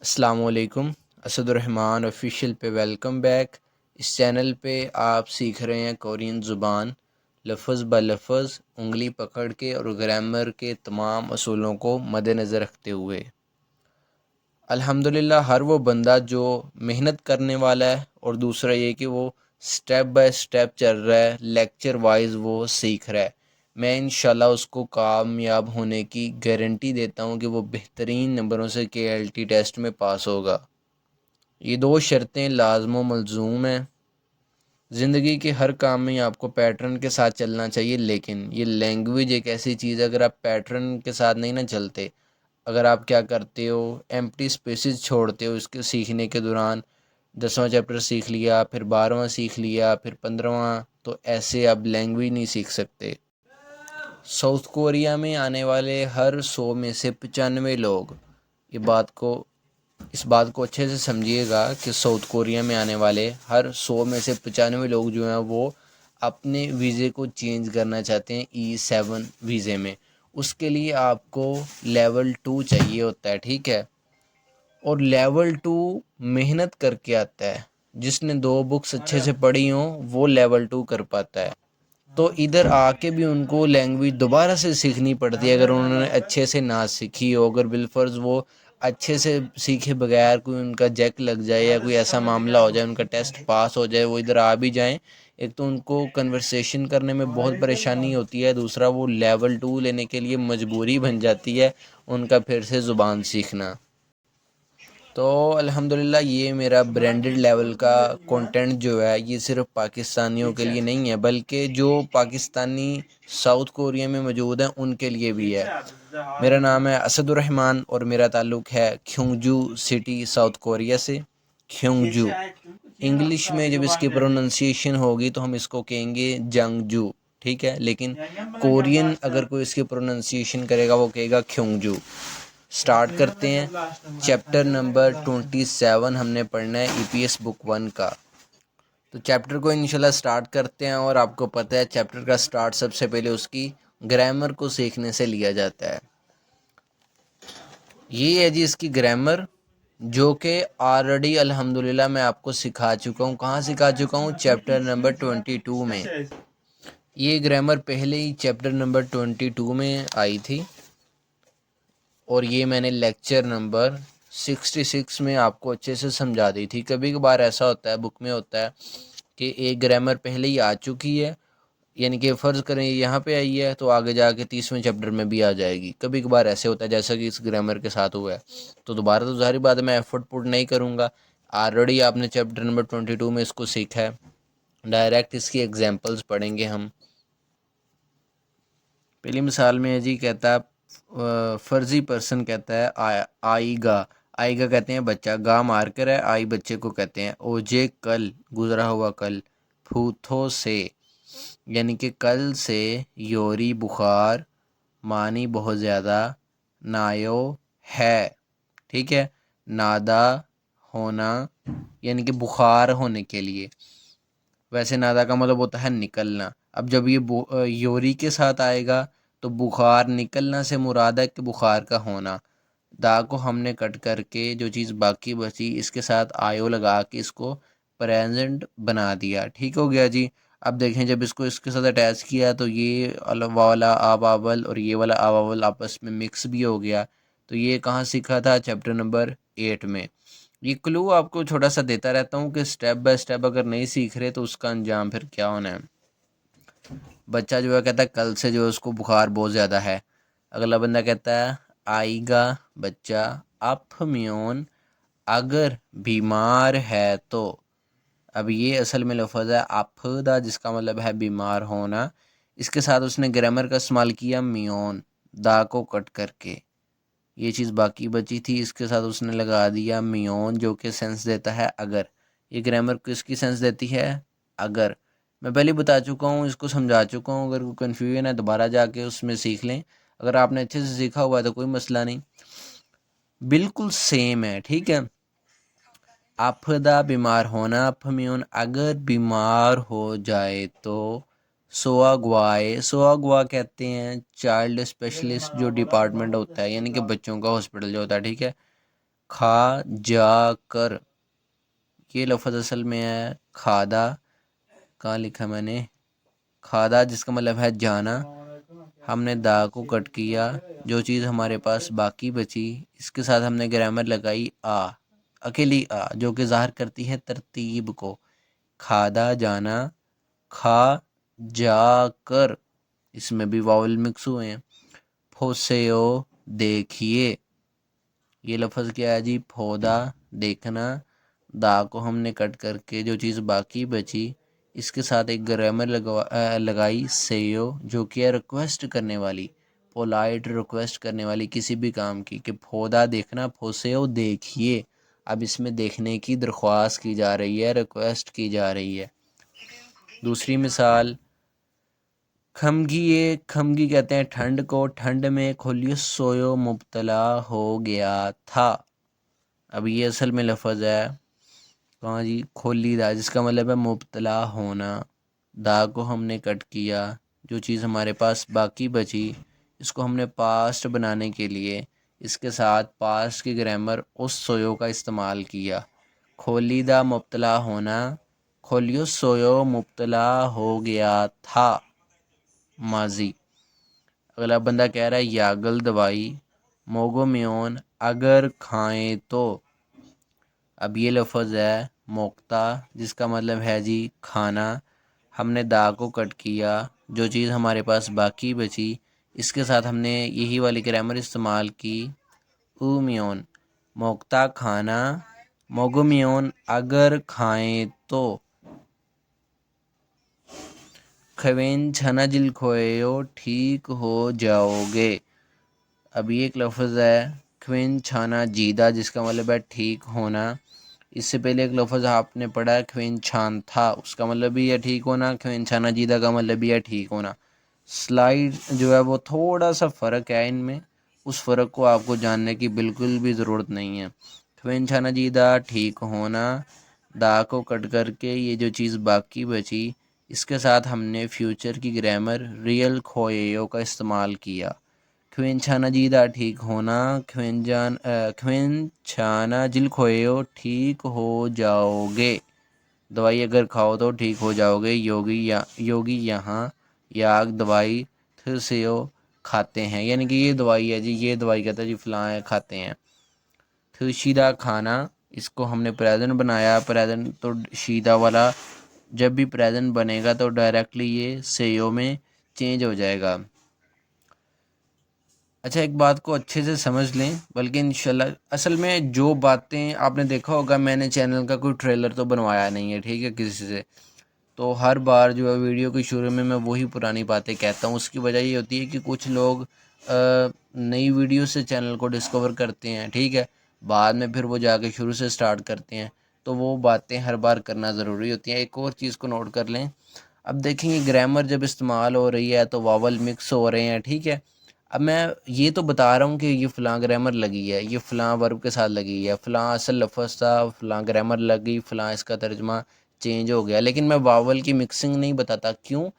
السلام علیکم، اسد الرحمن آفیشیل پہ ویلکم بیک۔ اس چینل پہ آپ سیکھ رہے ہیں کورین زبان لفظ بہ لفظ، انگلی پکڑ کے اور گرامر کے تمام اصولوں کو مد نظر رکھتے ہوئے۔ الحمدللہ ہر وہ بندہ جو محنت کرنے والا ہے اور دوسرا یہ کہ وہ سٹیپ بائی سٹیپ چل رہا ہے، لیکچر وائز وہ سیکھ رہا ہے، میں انشاءاللہ اس کو کامیاب ہونے کی گارنٹی دیتا ہوں کہ وہ بہترین نمبروں سے KLT ٹیسٹ میں پاس ہوگا۔ یہ دو شرطیں لازم و ملزوم ہیں۔ زندگی کے ہر کام میں آپ کو پیٹرن کے ساتھ چلنا چاہیے، لیکن یہ لینگویج ایک ایسی چیز ہے، اگر آپ پیٹرن کے ساتھ نہیں نہ چلتے، اگر آپ کیا کرتے ہو ایمپٹی سپیسز چھوڑتے ہو اس کے سیکھنے کے دوران، 10واں چیپٹر سیکھ لیا، پھر 12واں سیکھ لیا، پھر 15واں، تو ایسے آپ لینگویج نہیں سیکھ سکتے۔ ساؤتھ کوریا میں آنے والے ہر 100 میں سے 95 لوگ، اس بات کو اچھے سے سمجھیے گا کہ ساؤتھ کوریا میں آنے والے ہر 100 میں سے 95 لوگ جو ہیں وہ اپنے ویزے کو چینج کرنا چاہتے ہیں E7 ویزے میں۔ اس کے لیے آپ کو لیول 2 چاہیے ہوتا ہے، ٹھیک ہے، اور لیول 2 محنت کر کے آتا ہے۔ جس نے 2 بکس اچھے سے پڑھی ہوں وہ لیول 2 کر پاتا ہے۔ تو ادھر آ کے بھی ان کو لینگویج دوبارہ سے سیکھنی پڑتی ہے اگر انہوں نے اچھے سے نہ سیکھی ہو، اگر بالفرض وہ اچھے سے سیکھے بغیر کوئی ان کا جیک لگ جائے یا کوئی ایسا معاملہ ہو جائے، ان کا ٹیسٹ پاس ہو جائے، وہ ادھر آ بھی جائیں، ایک تو ان کو کنورسیشن کرنے میں بہت پریشانی ہوتی ہے، دوسرا وہ لیول 2 لینے کے لیے مجبوری بن جاتی ہے ان کا پھر سے زبان سیکھنا۔ تو الحمدللہ یہ میرا برانڈڈ لیول کا کنٹینٹ جو ہے یہ صرف پاکستانیوں کے لیے نہیں ہے، بلکہ جو پاکستانی ساؤتھ کوریا میں موجود ہیں ان کے لیے بھی ہے۔ میرا نام ہے اسد الرحمن اور میرا تعلق ہے کھیونگجو سٹی ساؤتھ کوریا سے۔ کھیونگجو انگلش میں جب اس کی پروننسیشن ہوگی تو ہم اس کو کہیں گے جنگجو، ٹھیک ہے، لیکن کورین اگر کوئی اس کی پروننسیشن کرے گا وہ کہے گا کھیونگجو۔ سٹارٹ کرتے ہیں۔ چیپٹر نمبر 27 ہم نے پڑھنا ہے EPS بک 1 کا۔ تو چیپٹر کو انشاءاللہ سٹارٹ کرتے ہیں، اور آپ کو پتہ ہے چیپٹر کا سٹارٹ سب سے پہلے اس کی گرامر کو سیکھنے سے لیا جاتا ہے۔ یہ ہے جی اس کی گرامر، جو کہ آلریڈی الحمدللہ میں آپ کو سکھا چکا ہوں۔ کہاں سکھا چکا ہوں؟ چیپٹر نمبر 22 میں۔ یہ گرامر پہلے ہی چیپٹر نمبر 22 میں آئی تھی، اور یہ میں نے لیکچر نمبر 66 میں آپ کو اچھے سے سمجھا دی تھی۔ کبھی کبھار ایسا ہوتا ہے، بک میں ہوتا ہے کہ ایک گرامر پہلے ہی آ چکی ہے، یعنی کہ فرض کریں یہاں پہ آئی ہے تو آگے جا کے 30ویں چیپٹر میں بھی آ جائے گی۔ کبھی کبھار ایسے ہوتا ہے جیسا کہ اس گرامر کے ساتھ ہوا ہے، تو دوبارہ تو ظاہری بات ہے میں ایفرٹ پٹ نہیں کروں گا، آلریڈی آپ نے چیپٹر نمبر 22 میں اس کو سیکھا ہے۔ ڈائریکٹ اس کی ایگزامپلز پڑھیں گے ہم۔ پہلی مثال میں ہے جی، کہتا ہے فرضی پرسن کہتا ہے آئی گا، آئی گا کہتے ہیں بچہ، گا مارکر ہے، آئی بچے کو کہتے ہیں۔ اوجے کل، گزرا ہوا کل، پھوتھو سے یعنی کہ کل سے، یوری بخار، مانی بہت زیادہ، نایو ہے، ٹھیک ہے، نادا ہونا یعنی کہ بخار ہونے کے لیے، ویسے نادا کا مطلب ہوتا ہے نکلنا۔ اب جب یہ یوری کے ساتھ آئے گا تو بخار نکلنا سے مراد ہے کہ بخار کا ہونا۔ دا کو ہم نے کٹ کر کے جو چیز باقی بچی اس کے ساتھ آیو لگا کے اس کو پریزنٹ بنا دیا، ٹھیک ہو گیا جی۔ اب دیکھیں جب اس کو اس کے ساتھ اٹیچ کیا تو یہ والا آواول اور یہ والا آواول آپس میں مکس بھی ہو گیا۔ تو یہ کہاں سیکھا تھا؟ چیپٹر نمبر 8 میں۔ یہ کلو آپ کو چھوٹا سا دیتا رہتا ہوں کہ سٹیپ بائی سٹیپ اگر نہیں سیکھ رہے تو اس کا انجام پھر کیا ہونا ہے۔ بچہ جو ہے کہتا ہے کل سے جو ہے اس کو بخار بہت زیادہ ہے۔ اگلا بندہ کہتا ہے آئی گا بچہ، اپ میون اگر بیمار ہے تو۔ اب یہ اصل میں لفظ ہے اپدا، جس کا مطلب ہے بیمار ہونا۔ اس کے ساتھ اس نے گرامر کا استعمال کیا میون، دا کو کٹ کر کے، یہ چیز باقی بچی تھی، اس کے ساتھ اس نے لگا دیا میون، جو کہ سینس دیتا ہے اگر۔ یہ گرامر کس کی سینس دیتی ہے؟ اگر۔ میں پہلے بتا چکا ہوں، اس کو سمجھا چکا ہوں، اگر کوئی کنفیوژن ہے دوبارہ جا کے اس میں سیکھ لیں، اگر آپ نے اچھے سے سیکھا ہوا ہے تو کوئی مسئلہ نہیں، بالکل سیم ہے، ٹھیک ہے۔ اپدا بیمار ہونا، اپمیون اگر بیمار ہو جائے تو، سوا گوائے، سوا گوا کہتے ہیں چائلڈ اسپیشلسٹ جو ڈپارٹمنٹ ہوتا ہے، یعنی کہ بچوں کا ہاسپٹل جو ہوتا ہے، ٹھیک ہے۔ کھا جا کر، یہ لفظ اصل میں ہے کھادا، کہاں لکھا میں نے، کھادا جس کا مطلب ہے جانا، ہم نے دا کو کٹ کیا، جو چیز ہمارے پاس باقی بچی، اس کے ساتھ ہم نے گرامر لگائی آ، اکیلی آ، جو کہ ظاہر کرتی ہے ترتیب کو، کھادا جانا، کھا جا کر، اس میں بھی واول مکس ہوئے ہیں، پھوسیو دیکھیے، یہ لفظ کیا ہے جی، پھودا دیکھنا، دا کو ہم نے کٹ کر کے جو چیز باقی بچی اس کے ساتھ ایک گرامر لگائی سیو، جو کہ ہے ریکویسٹ کرنے والی، پولائٹ ریکویسٹ کرنے والی کسی بھی کام کی، کہ پھودا دیکھنا، پھوسیو دیکھیے، اب اس میں دیکھنے کی درخواست کی جا رہی ہے، ریکویسٹ کی جا رہی ہے۔ دوسری مثال، کھمگیے، کھمگی کہتے ہیں ٹھنڈ کو، ٹھنڈ میں کھولیس سویو مبتلا ہو گیا تھا، اب یہ اصل میں لفظ ہے کہاں جی، کھولی دا، جس کا مطلب ہے مبتلا ہونا، دا کو ہم نے کٹ کیا، جو چیز ہمارے پاس باقی بچی اس کو ہم نے پاسٹ بنانے کے لیے اس کے ساتھ پاسٹ کی گرامر اس سویو کا استعمال کیا، کھولی دا مبتلا ہونا، کھولیو سویو مبتلا ہو گیا تھا، ماضی۔ اگلا بندہ کہہ رہا ہے یاگل دوائی، موگو میون اگر کھائیں تو، اب یہ لفظ ہے موقتا، جس کا مطلب ہے جی کھانا، ہم نے دا کو کٹ کیا، جو چیز ہمارے پاس باقی بچی اس کے ساتھ ہم نے یہی والی گرامر استعمال کی، او میون، موقتا کھانا، موگو میون اگر کھائیں تو، خوین چھنا جل کھوئیو ٹھیک ہو جاؤ گے، اب یہ ایک لفظ ہے خوین چھانا جیدہ، جس کا مطلب ہے ٹھیک ہونا، اس سے پہلے ایک لفظ آپ نے پڑھا ہے خوین چھان تھا، اس کا مطلب بھی ہے ٹھیک ہونا، خوین چھانا جیدہ کا مطلب بھی ہے ٹھیک ہونا، سلائیڈ جو ہے وہ تھوڑا سا فرق ہے ان میں، اس فرق کو آپ کو جاننے کی بالکل بھی ضرورت نہیں ہے، خوین چھانا جیدہ ٹھیک ہونا، دا کو کٹ کر کے یہ جو چیز باقی بچی اس کے ساتھ ہم نے فیوچر کی گرامر ریئل کھوئیو کا استعمال کیا، خوین چھانا جیدہ ٹھیک ہونا، خوین چھانا جل کھوئیو ٹھیک ہو جاؤ گے، دوائی اگر کھاؤ تو ٹھیک ہو جاؤ گے، یوگی یہاں، یاگ دوائی، تھسیو کھاتے ہیں، یعنی کہ یہ دوائی ہے جی، یہ دوائی کہتا ہے جی فلاں ہے کھاتے ہیں، تھشیدہ کھانا، اس کو ہم نے پریزنٹ بنایا، پریزنٹ تو شیدہ والا جب بھی پریزنٹ بنے گا تو ڈائریکٹلی یہ سیو میں چینج ہو جائے گا۔ اچھا ایک بات کو اچھے سے سمجھ لیں، بلکہ انشاءاللہ اصل میں جو باتیں آپ نے دیکھا ہوگا، میں نے چینل کا کوئی ٹریلر تو بنوایا نہیں ہے، ٹھیک ہے، کسی سے، تو ہر بار جو ہے ویڈیو کے شروع میں وہی پرانی باتیں کہتا ہوں، اس کی وجہ یہ ہوتی ہے کہ کچھ لوگ نئی ویڈیو سے چینل کو ڈسکور کرتے ہیں، ٹھیک ہے، بعد میں پھر وہ جا کے شروع سے سٹارٹ کرتے ہیں، تو وہ باتیں ہر بار کرنا ضروری ہوتی ہیں۔ ایک اور چیز کو نوٹ کر لیں، اب دیکھیں گے گرامر جب استعمال ہو رہی ہے تو واول مکس ہو رہے ہیں، ٹھیک ہے، اب میں یہ تو بتا رہا ہوں کہ یہ فلاں گرامر لگی ہے، یہ فلاں ورب کے ساتھ لگی ہے، فلاں اصل لفظ تھا، فلاں گرامر لگی، فلاں اس کا ترجمہ چینج ہو گیا، لیکن میں واول کی مکسنگ نہیں بتاتا، کیوں؟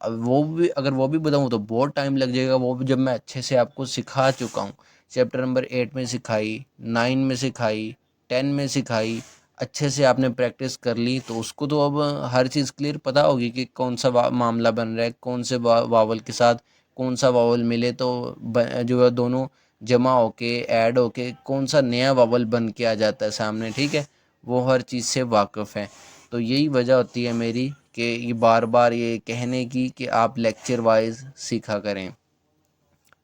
اب وہ بھی اگر وہ بھی بتاؤں تو بہت ٹائم لگ جائے گا، وہ بھی جب میں اچھے سے آپ کو سکھا چکا ہوں، چیپٹر نمبر 8 میں سکھائی، 9 میں سکھائی، 10 میں سکھائی، اچھے سے آپ نے پریکٹس کر لی تو اس کو تو اب ہر چیز کلیئر پتہ ہوگی کہ کون سا معاملہ بن رہا ہے، کون سے واول کے ساتھ کون سا واول ملے تو جو ہے دونوں جمع ہو کے ایڈ ہو کے کون سا نیا واول بن کے آ جاتا ہے سامنے، ٹھیک ہے، وہ ہر چیز سے واقف ہیں، تو یہی وجہ ہوتی ہے میری کہ یہ بار بار یہ کہنے کی کہ آپ لیکچر وائز سیکھا کریں۔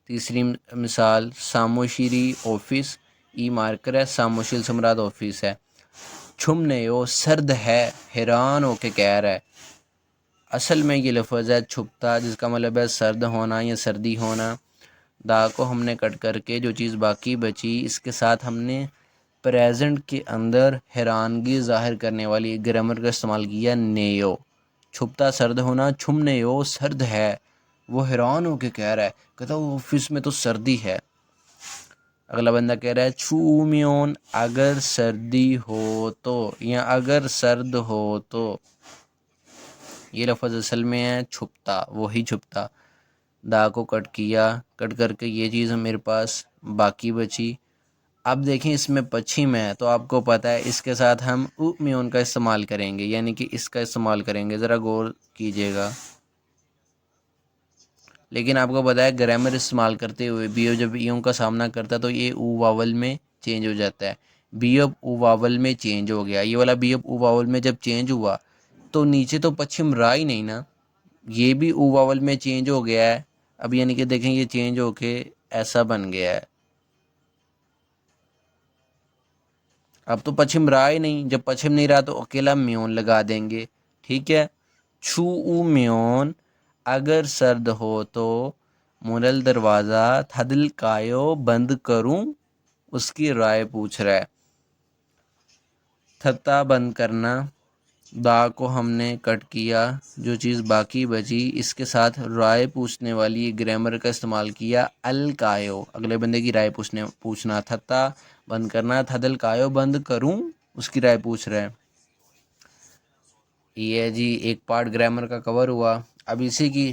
تیسری مثال، ساموشیری آفس، ای مارکر ہے، ساموشیل سمراد آفس ہے، چھمنیو سرد ہے، حیران ہو کے کہہ رہا ہے، اصل میں یہ لفظ ہے چھپتا، جس کا مطلب ہے سرد ہونا یا سردی ہونا، دا کو ہم نے کٹ کر کے جو چیز باقی بچی اس کے ساتھ ہم نے پریزنٹ کے اندر حیرانگی ظاہر کرنے والی گرامر کا استعمال کیا، نیو، چھپتا سرد ہونا، چھمنیو سرد ہے، وہ حیران ہو کے کہہ رہا ہے، کہتا وہ آفس میں تو سردی ہے۔ اگلا بندہ کہہ رہا ہے چھومیون اگر سردی ہو تو، یا اگر سرد ہو تو، یہ لفظ اصل میں ہے چھپتا، وہی چھپتا، دا کو کٹ کیا، کٹ کر کے یہ چیز میرے پاس باقی بچی، اب دیکھیں اس میں پچھم ہے تو آپ کو پتہ ہے اس کے ساتھ ہم او میون کا استعمال کریں گے، یعنی کہ اس کا استعمال کریں گے، ذرا غور کیجیے گا۔ لیکن آپ کو پتہ ہے گرامر استعمال کرتے ہوئے بی او جب ایوں کا سامنا کرتا ہے تو یہ او واول میں چینج ہو جاتا ہے۔ بی اب او واول میں چینج ہو گیا، یہ والا بی اب او واول میں جب چینج ہوا تو نیچے تو پچھم رہا ہی نہیں نا، یہ بھی او واول میں چینج ہو گیا ہے۔ اب یعنی کہ دیکھیں یہ چینج ہو کے ایسا بن گیا ہے، اب تو پچھم رہا ہی نہیں، جب پچھم نہیں رہا تو اکیلا میون لگا دیں گے، ٹھیک ہے۔ چھو او میون اگر سرد ہو تو مورل دروازہ تھدل کایو بند کروں، اس کی رائے پوچھ رہا ہے۔ تھتا بند کرنا، دا کو ہم نے کٹ کیا، جو چیز باقی بچی، اس کے ساتھ رائے پوچھنے والی گرامر کا استعمال کیا، الکایو اگلے بندے کی رائے پوچھنا، تھتا بند کرنا، تھدل کایو بند کروں، اس کی رائے پوچھ رہا ہے۔ یہ جی ایک پارٹ گرامر کا کور ہوا، اب اسی کی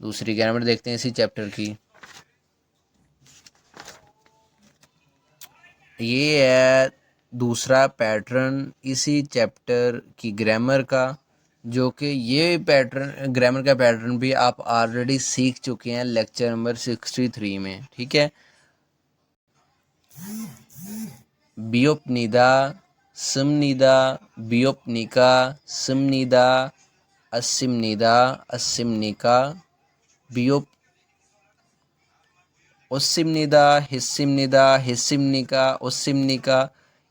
دوسری گرامر دیکھتے ہیں اسی چیپٹر کی۔ یہ ہے دوسرا پیٹرن اسی چیپٹر کی گرامر کا، جو کہ یہ پیٹرن گرامر کا پیٹرن بھی آپ آلریڈی سیکھ چکے ہیں لیکچر نمبر 63 میں، ٹھیک ہے۔ بیوپنیدا، سمنیدا، بیوپنیکا، سمنیدا، اسمنیدا، اسمنیکا، بیوپ اسمنیدا، ہسمنیدا، ہسمنیکا، اسمنیکا،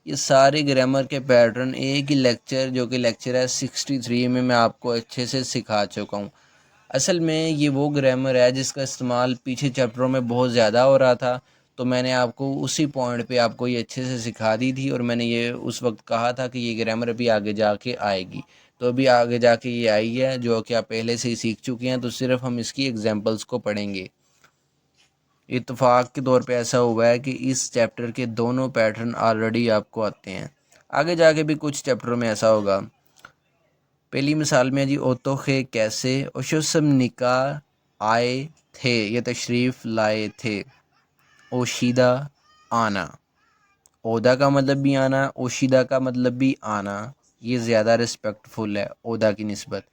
یہ سارے گرامر کے پیٹرن ایک ہی لیکچر جو کہ لیکچر ہے 63 میں آپ کو اچھے سے سکھا چکا ہوں۔ اصل میں یہ وہ گرامر ہے جس کا استعمال پیچھے چیپٹروں میں بہت زیادہ ہو رہا تھا، تو میں نے آپ کو اسی پوائنٹ پہ آپ کو یہ اچھے سے سکھا دی تھی، اور میں نے یہ اس وقت کہا تھا کہ یہ گرامر ابھی آگے جا کے آئے گی، تو ابھی آگے جا کے یہ آئی ہے جو کہ آپ پہلے سے ہی سیکھ چکے ہیں، تو صرف ہم اس کی ایگزامپلس کو پڑھیں گے۔ اتفاق کے طور پہ ایسا ہوا ہے کہ اس چیپٹر کے دونوں پیٹرن آلریڈی آپ کو آتے ہیں، آگے جا کے بھی کچھ چیپٹروں میں ایسا ہوگا۔ پہلی مثال میں جی اوتوخے کیسے، اوشوسم نکا آئے تھے، یہ تشریف لائے تھے۔ اوشیدہ آنا، اودا کا مطلب بھی آنا، اوشیدہ کا مطلب بھی آنا، یہ زیادہ رسپیکٹفل ہے اودا کی نسبت۔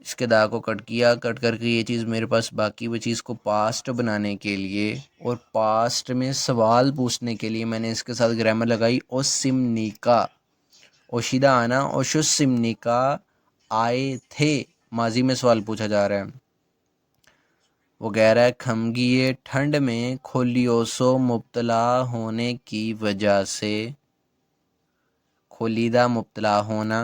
اس کے دا کو کٹ کیا، کٹ کر کے یہ چیز میرے پاس باقی وہ چیز کو پاسٹ بنانے کے لیے اور پاسٹ میں سوال پوچھنے کے لیے میں نے اس کے ساتھ گرامر لگائی اوسمنیکا، اوشیدہ آنا، اوشوسمنیکا آئے تھے، ماضی میں سوال پوچھا جا رہا ہے۔ وہ کہہ رہا ہے کھمگیے ٹھنڈ میں کھولیوسو مبتلا ہونے کی وجہ سے، کھولیدہ مبتلا ہونا،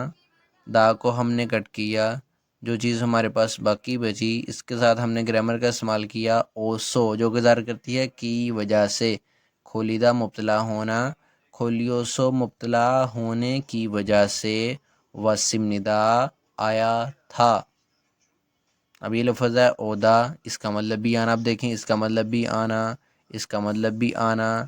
دا کو ہم نے کٹ کیا، جو چیز ہمارے پاس باقی بچی، اس کے ساتھ ہم نے گرامر کا استعمال کیا اوسو، جو گزار کرتی ہے کی وجہ سے، کھولیدہ مبتلا ہونا، کھولیوسو مبتلا ہونے کی وجہ سے، وسمندا آیا تھا۔ اب یہ لفظ ہے اودا، اس کا مطلب بھی آنا، اب دیکھیں اس کا مطلب بھی آنا، اس کا مطلب بھی آنا،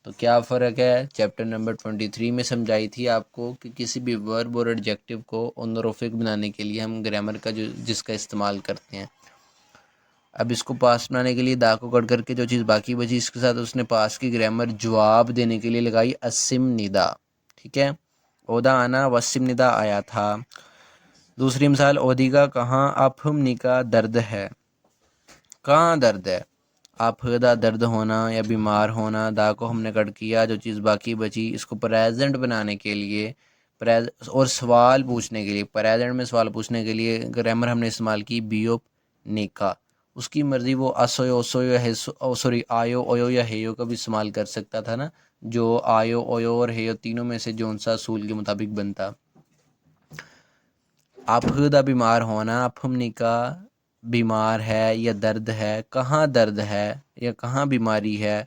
تو کیا فرق ہے؟ چیپٹر نمبر 23 میں سمجھائی تھی آپ کو کہ کسی بھی ورب اور ایڈجیکٹو کو اونروفک بنانے کے لیے ہم گرامر کا جس کا استعمال کرتے ہیں۔ اب اس کو پاس بنانے کے لیے دا کو کٹ کر کے جو چیز باقی بچی اس کے ساتھ اس نے پاس کی گرامر جواب دینے کے لیے لگائی اسم ندا، ٹھیک ہے۔ اودا آنا، وسم ندا آیا تھا۔ دوسری مثال اودیگا کہاں، اپہم کا درد ہے، کہاں درد ہے، آپھدا درد ہونا یا بیمار ہونا، دا کو ہم نے کٹ کیا، جو چیز باقی بچی اس کو پریزنٹ بنانے کے لیے اور سوال پوچھنے کے لیے، پریزنٹ میں سوال پوچھنے کے لیے گرامر ہم نے استعمال کی بیوپ نیکا، اس کی مرضی وہ اسویو اوسویو سوری آیو اویو یا ہیو کا بھی استعمال کر سکتا تھا نا، جو آیو اویو اور ہیو تینوں میں سے جون سا اصول کے مطابق بنتا۔ آپھدا بیمار ہونا، اپہم کا بیمار ہے یا درد ہے، کہاں درد ہے یا کہاں بیماری ہے،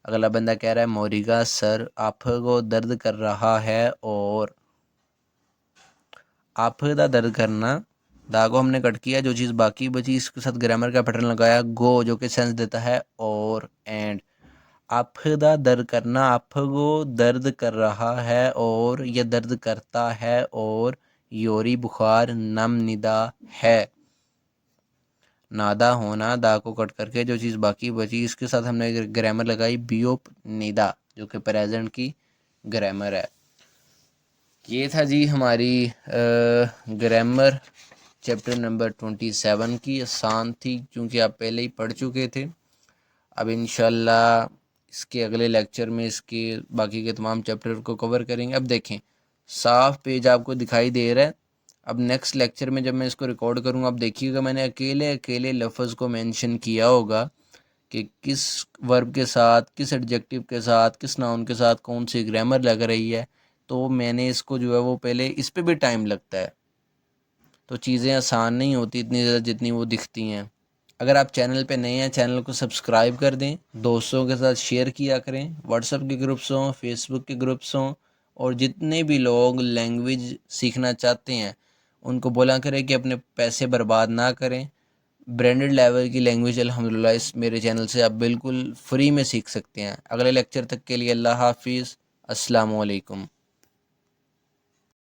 اگلا بندہ کہہ رہا ہے موریگا سر آپھگو درد کر رہا ہے، اور آپھدا درد کرنا، دا کو ہم نے کٹ کیا، جو چیز باقی بچی اس کے ساتھ گرامر کا پیٹرن لگایا گو، جو کہ سینس دیتا ہے اور اینڈ، آپھدا درد کرنا، آپھگو درد کر رہا ہے اور یا درد کرتا ہے، اور یوری بخار نم ندا ہے۔ نادا ہونا، دا کو کٹ کر کے جو چیز باقی بچی اس کے ساتھ ہم نے گرامر لگائی بیوپ نیدا، جو کہ پریزنٹ کی گرامر ہے۔ یہ تھا جی ہماری گرامر چیپٹر نمبر 27 کی، آسان تھی چونکہ آپ پہلے ہی پڑھ چکے تھے۔ اب انشاءاللہ اس کے اگلے لیکچر میں اس کے باقی کے تمام چیپٹر کو کور کریں گے۔ اب دیکھیں صاف پیج آپ کو دکھائی دے رہا ہے۔ اب نیکسٹ لیکچر میں جب میں اس کو ریکارڈ کروں گا، اب دیکھیے گا میں نے اکیلے لفظ کو مینشن کیا ہوگا کہ کس ورب کے ساتھ، کس ایڈجیکٹیو کے ساتھ، کس ناؤن کے ساتھ کون سی گرامر لگ رہی ہے۔ تو میں نے اس کو جو ہے وہ پہلے، اس پہ بھی ٹائم لگتا ہے، تو چیزیں آسان نہیں ہوتی اتنی زیادہ جتنی وہ دکھتی ہیں۔ اگر آپ چینل پہ نئے ہیں، چینل کو سبسکرائب کر دیں، دوستوں کے ساتھ شیئر کیا کریں، واٹس ایپ کے گروپس ہوں، فیس بک کے گروپس ہوں، اور جتنے بھی لوگ لینگویج سیکھنا چاہتے ہیں ان کو بولا کریں کہ اپنے پیسے برباد نہ کریں۔ برینڈڈ لیول کی لینگویج الحمدللہ اس میرے چینل سے آپ بالکل فری میں سیکھ سکتے ہیں۔ اگلے لیکچر تک کے لیے اللہ حافظ، السلام علیکم۔